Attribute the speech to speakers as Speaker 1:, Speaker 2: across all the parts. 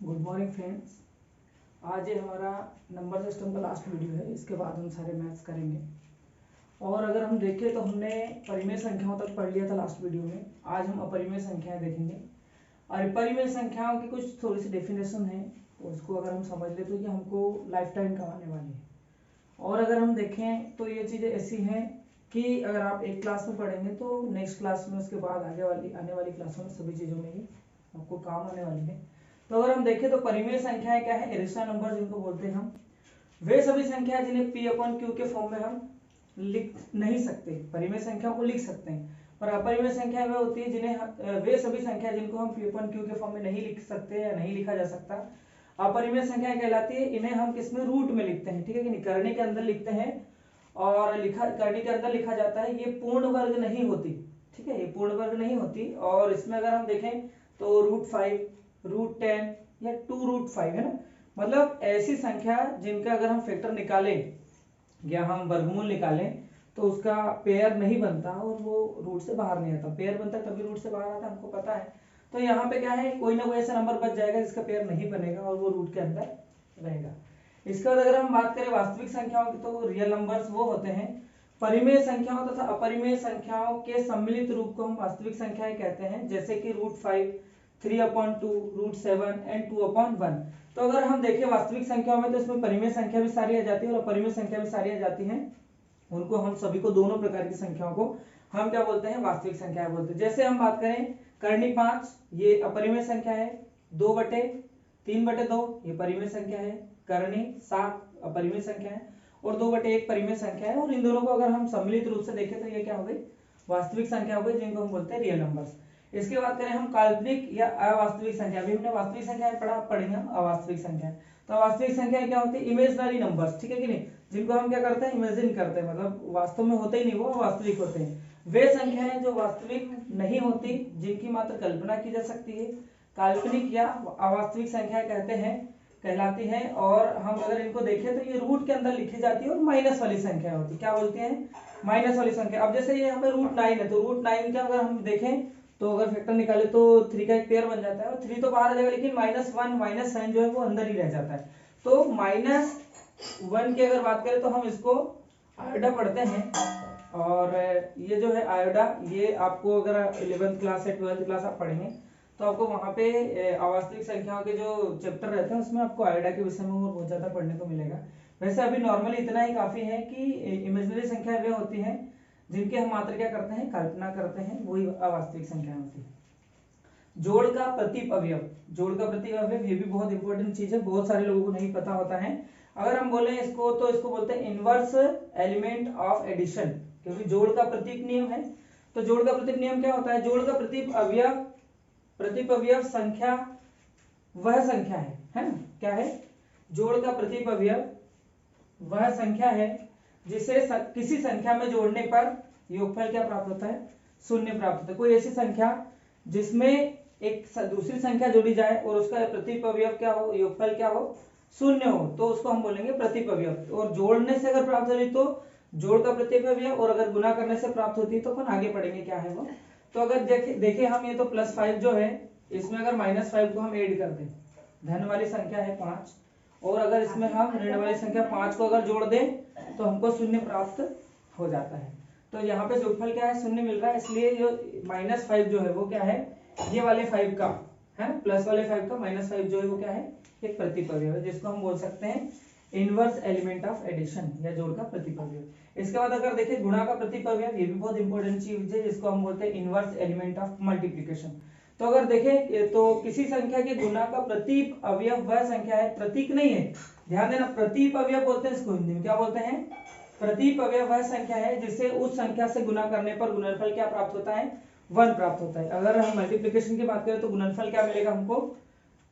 Speaker 1: Good morning friends. आज ये हमारा नंबर सिस्टम का लास्ट वीडियो है। इसके बाद हम सारे मैथ्स करेंगे। और अगर हम देखें तो हमने परिमेय संख्याओं तक पढ़ लिया था लास्ट वीडियो में। आज हम अपरिमेय संख्याएं देखेंगे और परिमेय संख्याओं की कुछ थोड़ी सी डेफिनेशन है, तो उसको अगर हम समझ ले तो ये हमको लाइफ टाइम कमाने वाली है। और अगर हम देखें तो ये चीज़ें ऐसी हैं कि अगर आप एक क्लास में पढ़ेंगे तो नेक्स्ट क्लास में, उसके बाद आने वाली क्लासों में सभी चीज़ों में ही आपको काम आने वाली है। तो अगर हम देखें तो परिमेय संख्याएं क्या है, इरेशनल नंबर जिनको बोलते हैं हम, वे सभी संख्याएं जिन्हें p अपॉन क्यू के फॉर्म में हम लिख नहीं सकते। परिमेय संख्याओं को लिख सकते हैं, पर अपरिमेय संख्या वे होती है जिन्हें वे सभी संख्या जिनको हम p अपॉन क्यू के फॉर्म में नहीं लिख सकते या नहीं लिखा जा सकता, अपरिमेय संख्या कहलाती है। इन्हें हम किसमें, रूट में लिखते हैं, ठीक है कि नहीं, करनी के अंदर लिखते हैं और करनी के अंदर लिखा जाता है। ये पूर्ण वर्ग नहीं होती, ठीक है, ये पूर्ण वर्ग नहीं होती। और इसमें अगर हम देखें तो √5, √10 या 2√5 है ना, मतलब ऐसी संख्या जिनका अगर हम फैक्टर निकालें या हम वर्गमूल निकालें तो उसका पेयर नहीं बनता और वो रूट से बाहर नहीं आता। पेयर बनता तभी रूट से बाहर आता, हमको पता है। तो यहाँ पे क्या है, कोई ना कोई ऐसा नंबर बच जाएगा जिसका पेयर नहीं बनेगा और वो रूट के अंदर रहेगा। इसके बाद अगर हम बात करें वास्तविक संख्याओं की, तो रियल नंबर्स वो होते हैं परिमेय संख्याओं तथा अपरिमेय संख्याओं के सम्मिलित रूप को हम वास्तविक संख्याएं कहते हैं, जैसे कि √5, 3/2, √7 एंड 2/1। तो अगर हम देखें वास्तविक संख्याओं में तो इसमें परिमेय संख्या भी सारी आ जाती है और अपरिमेय संख्या भी सारी आ जाती है। उनको हम सभी को, दोनों प्रकार की संख्याओं को हम क्या बोलते हैं, वास्तविक संख्या बोलते हैं। जैसे हम बात करें करनी 5, ये अपरिमेय संख्या है। 2/3/2 ये परिमेय संख्या है। करनी 7 अपरिमेय संख्या है और 2/1 परिमेय संख्या है। और इन दोनों को अगर हम सम्मिलित रूप से देखें तो ये क्या हो गई, वास्तविक संख्या हो गई, जिनको हम बोलते हैं रियल नंबर्स। इसके बाद करें हम काल्पनिक या अवास्तविक संख्या। अभी हमने वास्तविक संख्या पढ़ा, पढ़ेंगे अवास्तविक संख्या। तो अवास्तविक संख्या क्या होती है, इमेजिनरी नंबर्स, ठीक है कि नहीं, जिनको हम क्या करते हैं, इमेजिन करते हैं, मतलब वास्तव में होते ही नहीं, वो अवास्तविक होते हैं। वे संख्याएं जो वास्तविक नहीं होती, जिनकी मात्र कल्पना की जा सकती है, काल्पनिक या अवास्तविक संख्याएं कहलाती हैं। और हम अगर इनको देखें तो ये रूट के अंदर लिखी जाती है और माइनस वाली संख्या होती है। क्या बोलते हैं, माइनस वाली संख्या। अब जैसे ये यहाँ पे √9 है, तो √9 का अगर हम देखें तो अगर फैक्टर निकाले तो 3 का एक पेयर बन जाता है और 3 तो बाहर आ जाएगा, लेकिन -1 माइनस साइन जो है वो अंदर ही रह जाता है। तो -1 की अगर बात करें तो हम इसको आयोडा पढ़ते हैं। और ये जो है आयोडा, ये आपको अगर 11th क्लास या 12th क्लास आप पढ़ेंगे तो आपको वहाँ पे अवास्तविक संख्याओं के जो चैप्टर रहते हैं उसमें आपको आयोडा के विषय में बहुत ज्यादा पढ़ने को मिलेगा। वैसे अभी नॉर्मली इतना ही काफी है कि इमेजिनरी संख्या वे होती हैं जिनके हम मात्र क्या करते हैं, कल्पना करते हैं, वही अवास्तविक संख्या होती है। जोड़ का प्रतीप अवयव, जोड़ का प्रतीप अवयव ये भी बहुत इंपॉर्टेंट चीज है, बहुत सारे लोगों को नहीं पता होता है। अगर हम बोले इसको तो इसको बोलते हैं इनवर्स एलिमेंट ऑफ एडिशन, क्योंकि जोड़ का प्रतीप नियम है। तो जोड़ का प्रतीप नियम क्या होता है, जोड़ का प्रतीप अवयव संख्या वह संख्या है ना, क्या है, जोड़ का प्रतीप अवयव वह संख्या है जिसे किसी संख्या में जोड़ने पर योगफल क्या प्राप्त होता है, 0 प्राप्त होता है। कोई ऐसी संख्या जिसमें एक दूसरी संख्या जोड़ी जाए और उसका प्रतीप अवयव क्या हो, योगफल क्या हो, 0 हो, तो उसको हम बोलेंगे प्रतीप अवयव। और जोड़ने से अगर प्राप्त होती तो जोड़ का प्रतीप अवयव, और अगर गुना करने से प्राप्त होती तो अपन आगे पढ़ेंगे क्या है वो। तो अगर देखिए हम ये तो +5 जो है, इसमें अगर -5 को हम ऐड कर दें, धन वाली संख्या है 5, और अगर इसमें हम ऋण वाली संख्या 5 को अगर जोड़ दें तो हमको 0 प्राप्त हो जाता है। तो यहाँ पे योगफल क्या है, 0 मिल रहा है, इसलिए जो -5 जो है वो क्या है, ये वाले 5 का है, प्लस वाले 5 का -5 जो है वो क्या है, एक प्रतीप अवयव है, जिसको हम बोल सकते हैं इनवर्स एलिमेंट ऑफ एडिशन या जोड़ का प्रतीप अवयव। इसके बाद अगर देखें गुणा का प्रतीप अवयव, ये भी बहुत इंपॉर्टेंट चीज है, जिसको हम बोलते हैं इनवर्स एलिमेंट ऑफ मल्टीप्लिकेशन। तो अगर देखें तो किसी संख्या के गुणा का प्रतीप अवयव वह संख्या है, प्रतीक नहीं है, ध्यान देना, प्रतीप अवयव बोलते हैं इसको, हिंदी में क्या बोलते हैं, प्रतीप अवयव वह संख्या है जिससे उस संख्या से गुना करने पर गुणनफल क्या प्राप्त होता है, 1 प्राप्त होता है। अगर हम मल्टीप्लिकेशन की बात करें तो गुणनफल क्या मिलेगा हमको,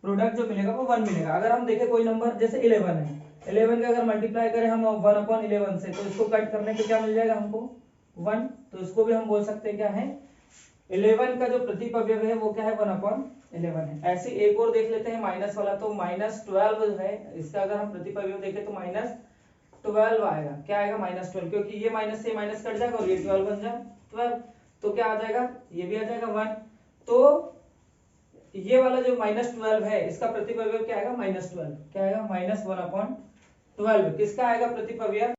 Speaker 1: प्रोडक्ट जो मिलेगा वो 1 मिलेगा। अगर हम देखें कोई नंबर जैसे 11 है, 11 का अगर मल्टीप्लाई करें हम 1/11 से, तो इसको कट करने पे क्या मिल जाएगा हमको, 1। तो इसको भी हम बोल सकते हैं क्या है, 11 का जो प्रतीप अवयव है वो क्या है, 1/11 है। ऐसे एक और देख लेते हैं माइनस वाला, तो -12 है, इसका अगर हम प्रतीप अवयव देखें तो -12 आएगा। क्या आएगा, -12, क्योंकि ये माइनस से माइनस कट जाएगा और ये 12 बन जाए 12, तो क्या आ जाएगा, ये भी आ जाएगा 1। तो ये वाला जो -12 है इसका प्रतिपव्य क्या आएगा? -12। क्या आएगा? -1/12। किसका आएगा प्रतिपव्य?